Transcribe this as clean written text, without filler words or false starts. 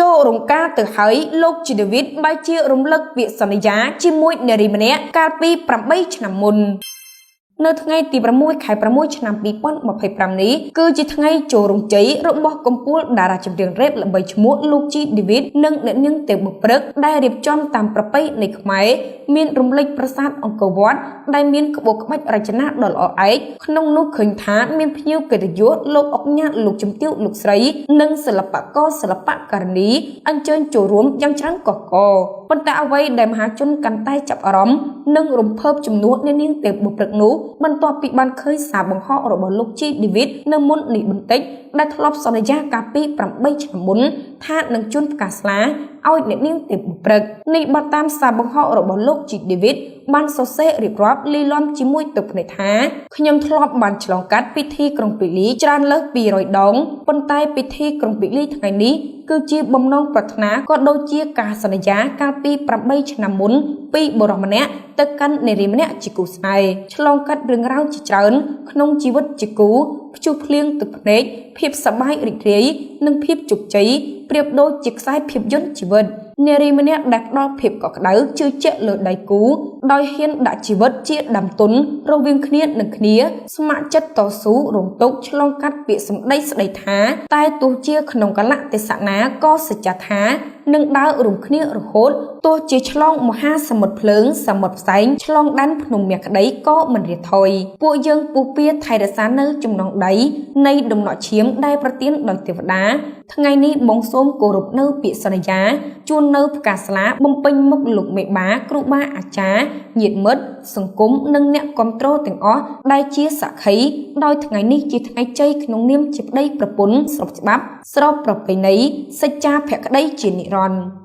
ចូលរង្ការទៅហើយលោកជីដាវីតបែរជារំលឹកពាក្យសន្យាជាមួយនារីម្នាក់កាលពី8ឆ្នាំមុននៅថ្ងៃទី6ខែ6ឆ្នាំ2025នេះគឺជាថ្ងៃចូលរំជ័យរបស់កំពូលតារាចម្រៀងរ៉េបល្បីឈ្មោះលោកជីដាវីតនិងអ្នកនាងទេពបុព្រឹកដែលរៀបចំតាមប្រពៃណីខ្មែរមានរំលេចប្រាសាទអង្គរវត្តដែលមានក្បូរក្បាច់រចនាដ៏ល្អឯកក្នុងនោះឃើញថាមានភ្ញៀវកិត្តិយសលោកអុកញ៉ាលោកជំទាវលោកស្រីនិងសិល្បករសិល្បករនីអញ្ជើញចូលរួមយ៉ាងច្រើនកកកប៉ុន្តែអ្វីដែលមហាជនកាន់តែចាប់អារម្មណ៍និងរំភើបជំនួសអ្នកនាងទេពបុព្រឹកនោះបន្ទាប់ពីបានឃើញសារបង្ហោះរបស់លោកជីដាវីតនៅមុននេះបន្តិចដែលធ្លាប់សន្យាកាលពី8ឆ្នាំមុនថានឹងជូនផ្កាស្លាឲ្យអ្នកនាងទេពបុព្រឹកនេះបើតាមសារបង្ហោះរបស់លោកជីដាវីតបានសរសេររៀបរាប់លីលំជាមួយទឹកភ្នែកថាខ្ញុំធ្លាប់បានឆ្លងកាត់ពិធីក្រុងពាលីច្រើនលើស200ដងប៉ុន្តែពិធីក្រុងពាលីថ្ងៃនេះគឺជាបំណងប្រាថ្នាក៏ដូចជាការសន្យាកាលពី8ឆ្នាំមុនពីបុរសម្នាក់ទៅកាន់នារីម្នាក់ជាគូស្នេហ៍ឆ្លងកាត់រឿងរ៉ាវជាច្រើនក្នុងជីវិតជាគូព្យុះភ្លៀងទឹកភ្នែកភាពសប្បាយរីករាយនិងភាពជោគជ័យប្រៀបដូចជាខ្សែភាពយន្តជីវិតនារីម្នាក់ដែលផ្ដល់ភាពកក់ក្ដៅជឿជាក់លើដៃគូដោយហ៊ានដាក់ជីវិតជាដើមទុនរវាងគ្នានឹងគ្នាស្ម័គ្រចិត្តតស៊ូរងទុក្ខឆ្លងកាត់ពាក្យសម្ដីស្ដីថាតែទោះជាក្នុងកលៈទេសៈណាក៏សច្ចថានឹងដើររួមគ្នារហូតទោះជាឆ្លងមហាសមុទ្រភ្លើងសមុទ្រផ្សែងឆ្លងដែនភ្នំមាសក្ដីក៏មិនរាថយពួកយើងពុះពៀថៃរក្សានៅចំណងដៃនៃដំណក់ឈាមដែលប្រទានដោយទេវតាថ្ងៃនេះបងសូមគោរពនៅពាក្យសន្យាជូននៅផ្កាស្លាបំពេញមុខលោកមេបាគ្រូបាអាចារ្យញាតិមិត្តសង្គមនិងអ្នកគាំទ្រទាំងអស់ដែលជាសក្ខីដោយថ្ងៃនេះជាថ្ងៃជ័យក្នុងនាមជាប្តីប្រពន្ធស្របច្បាប់ស្របប្រពៃណីសច្ចាភក្តីជានិរន្តរ៍